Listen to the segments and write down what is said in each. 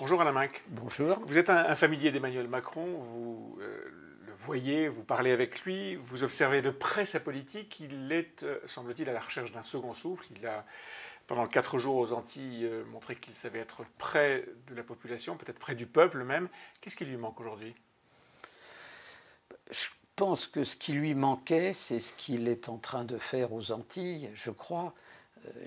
Bonjour Alain Minc. Bonjour. Vous êtes un familier d'Emmanuel Macron, vous le voyez, vous parlez avec lui, vous observez de près sa politique. Il est, semble-t-il, à la recherche d'un second souffle. Il a, pendant 4 jours aux Antilles, montré qu'il savait être près de la population, peut-être près du peuple même. Qu'est-ce qui lui manque aujourd'hui ? Je pense que ce qui lui manquait, c'est ce qu'il est en train de faire aux Antilles, je crois.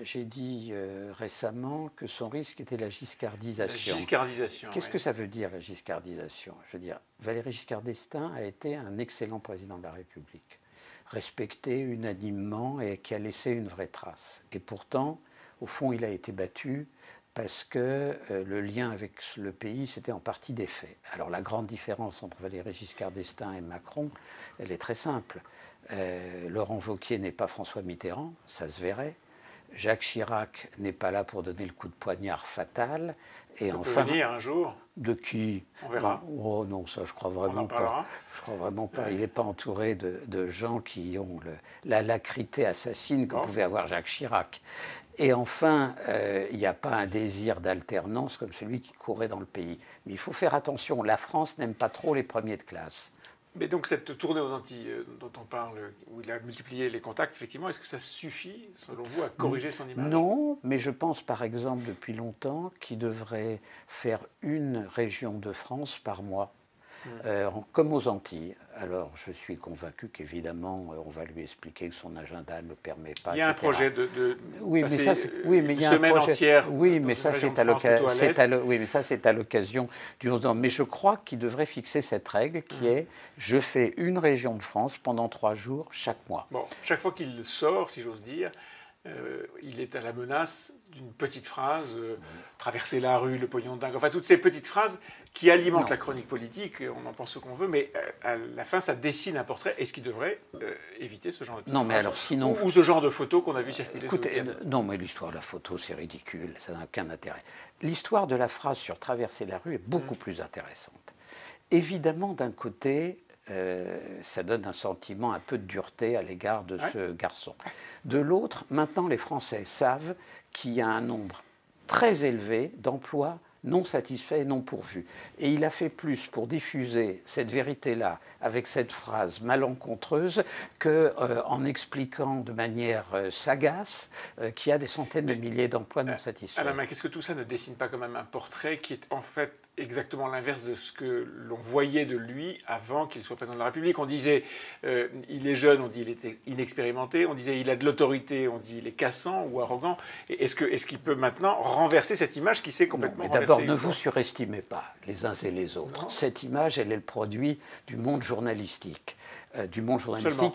J'ai dit récemment que son risque était la giscardisation. La giscardisation. Qu'est-ce que ça veut dire, la giscardisation ? Je veux dire, Valéry Giscard d'Estaing a été un excellent président de la République, respecté unanimement et qui a laissé une vraie trace. Et pourtant, au fond, il a été battu parce que le lien avec le pays, c'était en partie défait. Alors la grande différence entre Valéry Giscard d'Estaing et Macron, elle est très simple. Laurent Wauquiez n'est pas François Mitterrand, ça se verrait. Jacques Chirac n'est pas là pour donner le coup de poignard fatal. Et ça enfin, peut venir un jour. De qui ? On verra. Non, oh non, ça je crois vraiment pas. Je crois vraiment pas. Ouais. Il n'est pas entouré de gens qui ont l'alacrité assassine que pouvait avoir Jacques Chirac. Et enfin, il n'y a pas un désir d'alternance comme celui qui courait dans le pays. Mais il faut faire attention. La France n'aime pas trop les premiers de classe. Mais donc cette tournée aux Antilles dont on parle, où il a multiplié les contacts, effectivement, est-ce que ça suffit, selon vous, à corriger son image ? Non, mais je pense par exemple depuis longtemps qu'il devrait faire une région de France par mois, comme aux Antilles. Alors je suis convaincu qu'évidemment on va lui expliquer que son agenda ne le permet pas. Il y a un etc. projet de oui, mais passer ça, oui, mais il y a une semaine un projet, entière. Oui, mais ça c'est à l'occasion du 11 novembre. Mais je crois qu'il devrait fixer cette règle qui est je fais une région de France pendant 3 jours chaque mois. Bon, chaque fois qu'il sort, si j'ose dire, il est à la menace d'une petite phrase, traverser la rue, le pognon de dingue, enfin toutes ces petites phrases qui alimentent la chronique politique, on en pense ce qu'on veut, mais à la fin ça dessine un portrait. Est-ce qu'il devrait éviter ce genre de Non, mais alors sinon... ou ce genre de photos qu'on a vu circuler Écoutez, non, mais l'histoire de la photo, c'est ridicule, ça n'a aucun intérêt. L'histoire de la phrase sur traverser la rue est beaucoup plus intéressante. Évidemment, d'un côté, ça donne un sentiment un peu de dureté à l'égard de ce garçon. De l'autre, maintenant, les Français savent qu'il y a un nombre très élevé d'emplois non satisfaits et non pourvus. Et il a fait plus pour diffuser cette vérité-là avec cette phrase malencontreuse qu'en expliquant de manière sagace qu'il y a des centaines de milliers d'emplois non satisfaits. Alain, qu'est-ce que tout ça ne dessine pas quand même un portrait qui est en fait exactement l'inverse de ce que l'on voyait de lui avant qu'il soit président de la République? On disait il est jeune, on dit il est inexpérimenté, on disait il a de l'autorité, on dit il est cassant ou arrogant. Est-ce qu'il peut maintenant renverser cette image qui s'est complètement renversée? D'abord, ne vous surestimez pas les uns et les autres. Non. Cette image, elle est le produit du monde journalistique.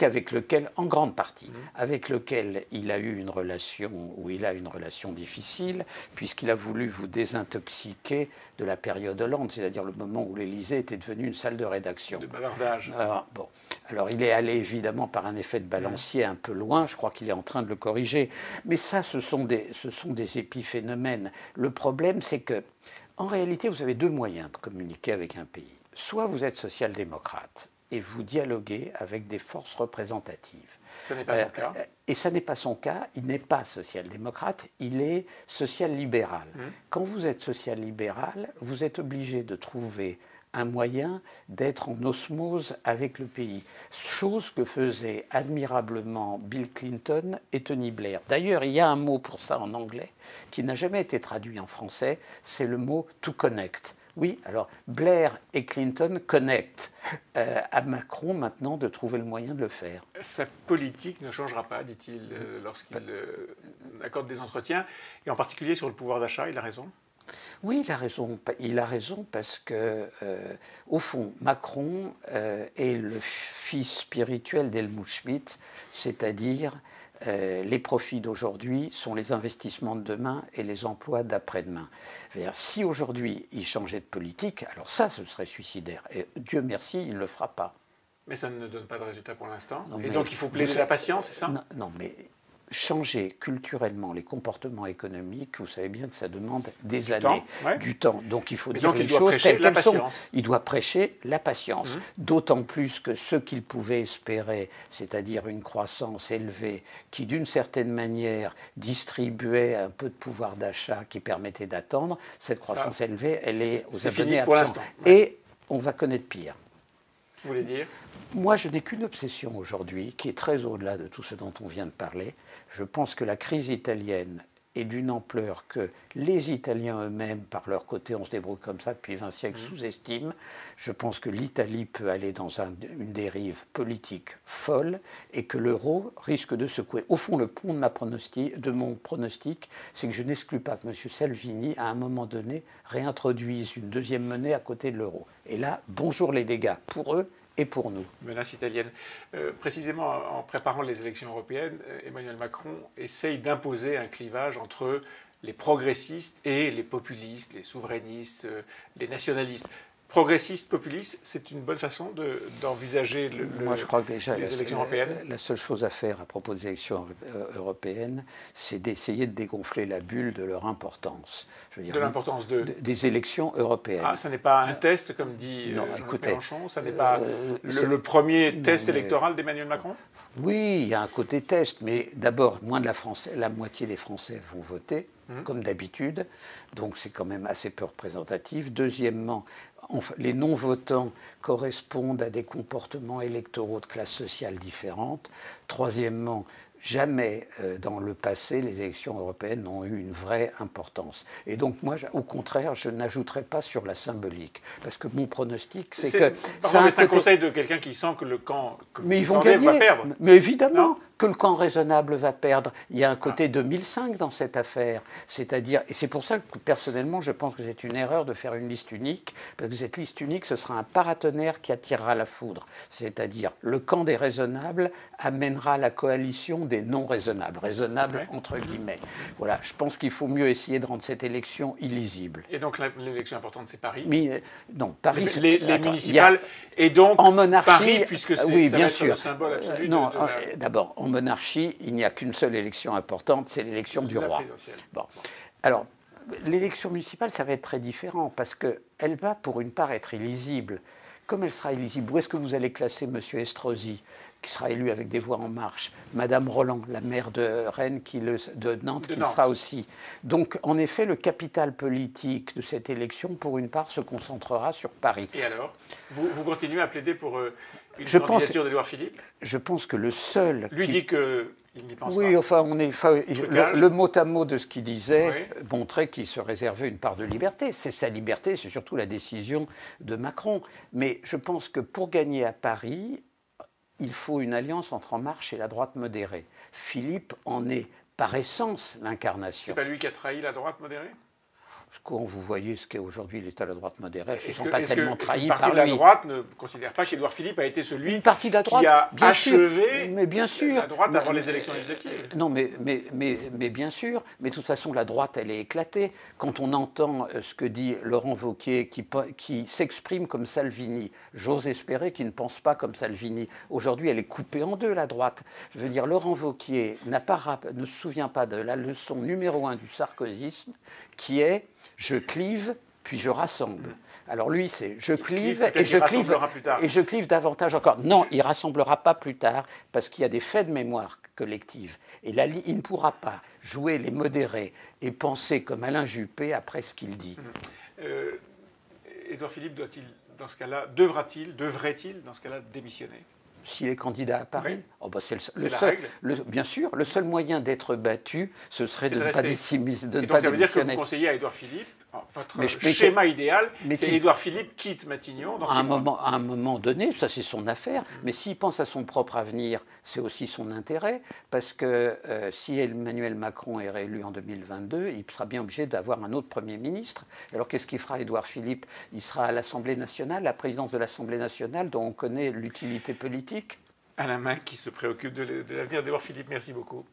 Avec lequel, en grande partie, avec lequel il a eu une relation, ou il a une relation difficile, puisqu'il a voulu vous désintoxiquer de la période Hollande, c'est-à-dire le moment où l'Élysée était devenue une salle de rédaction. De bavardage. Alors il est allé évidemment par un effet de balancier un peu loin, je crois qu'il est en train de le corriger, mais ça, ce sont des épiphénomènes. Le problème, c'est que, en réalité, vous avez 2 moyens de communiquer avec un pays. Soit vous êtes social-démocrate, et vous dialoguez avec des forces représentatives. Ce n'est pas son cas. Et ça n'est pas son cas. Il n'est pas social-démocrate, il est social-libéral. Quand vous êtes social-libéral, vous êtes obligé de trouver un moyen d'être en osmose avec le pays. Chose que faisaient admirablement Bill Clinton et Tony Blair. D'ailleurs, il y a un mot pour ça en anglais qui n'a jamais été traduit en français, c'est le mot « to connect ». Oui, alors Blair et Clinton connectent à Macron maintenant de trouver le moyen de le faire. Sa politique ne changera pas, dit-il, lorsqu'il accorde des entretiens, et en particulier sur le pouvoir d'achat, il a raison. Oui, il a raison parce que, au fond, Macron est le fils spirituel d'Helmut Schmidt, c'est-à-dire les profits d'aujourd'hui sont les investissements de demain et les emplois d'après-demain. Si aujourd'hui il changeait de politique, alors ça, ce serait suicidaire. Et Dieu merci, il ne le fera pas. Mais ça ne donne pas de résultat pour l'instant. Et donc il faut plaider la patience, c'est ça? Non, mais changer culturellement les comportements économiques, vous savez bien que ça demande des années, du temps. Donc il faut dire les choses telles qu'elles sont. Il doit prêcher la patience. D'autant plus que ce qu'il pouvait espérer, c'est-à-dire une croissance élevée qui, d'une certaine manière, distribuait un peu de pouvoir d'achat qui permettait d'attendre, cette croissance élevée, elle est aux abonnés absents. Et on va connaître pire. Vous voulez dire ? Moi, je n'ai qu'une obsession aujourd'hui, qui est très au-delà de tout ce dont on vient de parler. Je pense que la crise italienne est d'une ampleur que les Italiens eux-mêmes, par leur côté, on se débrouille comme ça depuis 20 siècles, sous-estiment. Je pense que l'Italie peut aller dans une dérive politique folle et que l'euro risque de secouer. Au fond, le pont de mon pronostic, c'est que je n'exclus pas que M. Salvini, à un moment donné, réintroduise une deuxième monnaie à côté de l'euro. Et là, bonjour les dégâts pour eux et pour nous. Menace italienne. Précisément, en préparant les élections européennes, Emmanuel Macron essaye d'imposer un clivage entre les progressistes et les populistes, les souverainistes, les nationalistes. Progressiste, populiste, c'est une bonne façon d'envisager Moi, je crois que déjà, les élections européennes. La seule chose à faire à propos des élections européennes, c'est d'essayer de dégonfler la bulle de leur importance. Je veux dire, de l'importance des élections européennes. Ah, ça n'est pas un test, comme dit Mélenchon, ça n'est pas le premier test électoral d'Emmanuel Macron ? Oui, il y a un côté test, mais d'abord, la moitié des Français vont voter, comme d'habitude, donc c'est quand même assez peu représentatif. Deuxièmement, les non-votants correspondent à des comportements électoraux de classes sociales différentes. Troisièmement, jamais dans le passé, les élections européennes n'ont eu une vraie importance. Et donc moi, au contraire, je n'ajouterai pas sur la symbolique. Parce que mon pronostic, c'est que... C'est un conseil de quelqu'un qui sent que le camp que mais ils vont gagner. Va perdre. Mais évidemment que le camp raisonnable va perdre. Il y a un côté 2005 dans cette affaire. C'est-à-dire, et c'est pour ça que personnellement, je pense que c'est une erreur de faire une liste unique. Parce que cette liste unique, ce sera un paratonnerre qui attirera la foudre. C'est-à-dire, le camp des raisonnables amènera la coalition des non raisonnables, entre guillemets. Voilà, je pense qu'il faut mieux essayer de rendre cette élection illisible. Et donc l'élection importante, c'est Paris. Mais non, Paris. Les municipales et donc en monarchie, Paris, puisque c'est oui, ça bien va être sûr. le symbole absolu. D'abord, en monarchie, il n'y a qu'une seule élection importante, c'est l'élection du roi. Bon, alors l'élection municipale, ça va être très différent parce que elle va pour une part être illisible. Comme elle sera illisible, où est-ce que vous allez classer M. Estrosi, qui sera élu avec des voix en marche, Madame Roland, la maire de Rennes, de Nantes, qui sera aussi. Donc, en effet, le capital politique de cette élection, pour une part, se concentrera sur Paris. Et alors, vous continuez à plaider pour une candidature d'Édouard Philippe ? Je pense que le seul... Lui dit qu'il n'y pense pas. Oui, enfin, le mot à mot de ce qu'il disait montrait qu'il se réservait une part de liberté. C'est sa liberté, c'est surtout la décision de Macron. Mais je pense que pour gagner à Paris, il faut une alliance entre En Marche et la droite modérée. Philippe en est par essence l'incarnation. C'est pas lui qui a trahi la droite modérée ? Quand vous voyez ce qu'est aujourd'hui l'État de la droite modérée, ils ne sont pas tellement trahis par lui. Une partie de la droite ne considère pas qu'Édouard Philippe a été celui qui a achevé la droite avant les élections législatives. Non, mais bien sûr. Mais de toute façon, la droite, elle est éclatée. Quand on entend ce que dit Laurent Wauquiez, qui s'exprime comme Salvini, j'ose espérer qu'il ne pense pas comme Salvini. Aujourd'hui, elle est coupée en deux, la droite. Je veux dire, Laurent Wauquiez ne se souvient pas de la leçon numéro 1 du sarkozysme, qui est « je clive, puis je rassemble ». Alors lui, c'est « je clive et je clive davantage encore ». Non, il ne rassemblera pas plus tard, parce qu'il y a des faits de mémoire collective. Et là, il ne pourra pas jouer les modérés et penser comme Alain Juppé après ce qu'il dit. Édouard Philippe doit-il, dans ce cas-là, devrait-il, dans ce cas-là, démissionner ? S'il est candidat à Paris, c'est bien sûr, le seul moyen d'être battu, ce serait de ne pas démissionner. Ça veut dire que vous conseillez à Édouard Philippe, votre schéma idéal, c'est Édouard Philippe quitte Matignon dans 6 mois. À un moment donné, ça c'est son affaire, mais s'il pense à son propre avenir, c'est aussi son intérêt, parce que si Emmanuel Macron est réélu en 2022, il sera bien obligé d'avoir un autre Premier ministre. Alors qu'est-ce qu'il fera Édouard Philippe ? Il sera à l'Assemblée nationale, la présidence de l'Assemblée nationale, dont on connaît l'utilité politique. Alain Minc qui se préoccupe de l'avenir d'Édouard Philippe. Merci beaucoup.